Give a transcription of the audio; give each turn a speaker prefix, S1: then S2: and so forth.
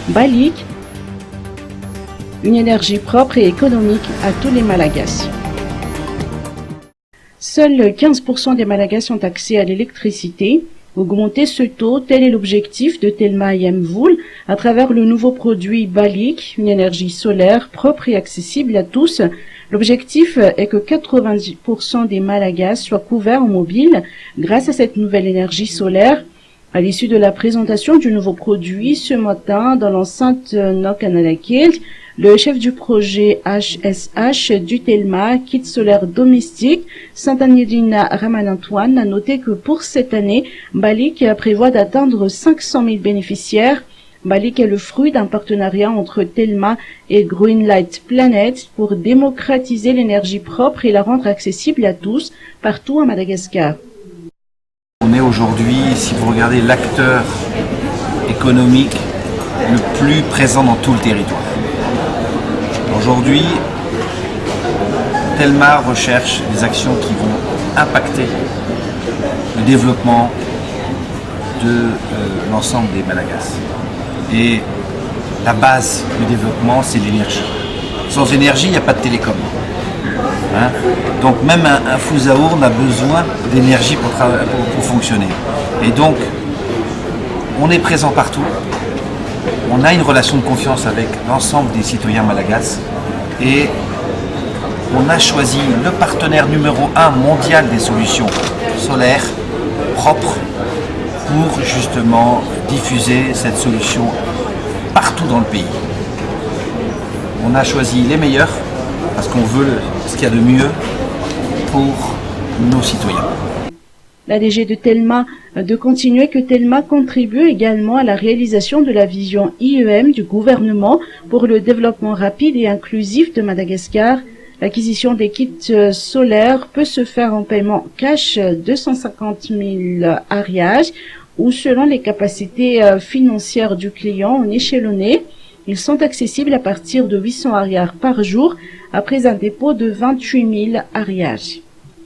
S1: Balik, une énergie propre et économique à tous les Malagasy. Seuls 15% des Malagasy ont accès à l'électricité. Augmenter ce taux, tel est l'objectif de Telma Yemvoul à travers le nouveau produit Balik, une énergie solaire propre et accessible à tous. L'objectif est que 90% des Malagasy soient couverts en mobile grâce à cette nouvelle énergie solaire. À l'issue de la présentation du nouveau produit ce matin dans l'enceinte Nokanalakil, le chef du projet HSH du Telma, kit solaire domestique, Saint-Anirina Ramanantoine, a noté que pour cette année, Balik prévoit d'atteindre 500 000 bénéficiaires. Balik est le fruit d'un partenariat entre Telma et Greenlight Planet pour démocratiser l'énergie propre et la rendre accessible à tous, partout à Madagascar.
S2: On est aujourd'hui, si vous regardez, l'acteur économique le plus présent dans tout le territoire. Aujourd'hui, Telma recherche des actions qui vont impacter le développement de l'ensemble des Malagasy. Et la base du développement, c'est l'énergie. Sans énergie, il n'y a pas de télécom. Donc même un Fouzaourn a besoin d'énergie pour fonctionner. Et donc, on est présent partout. On a une relation de confiance avec l'ensemble des citoyens malagasy et on a choisi le partenaire numéro 1 mondial des solutions solaires propres pour justement diffuser cette solution partout dans le pays. On a choisi les meilleurs parce qu'on veut ce qu'il y a de mieux pour nos citoyens.
S1: La DG de Telma de continuer que Telma contribue également à la réalisation de la vision IEM du gouvernement pour le développement rapide et inclusif de Madagascar. L'acquisition des kits solaires peut se faire en paiement cash 250 000 ariages ou selon les capacités financières du client en échelonné. Ils sont accessibles à partir de 800 ariages par jour après un dépôt de 28 000 ariages.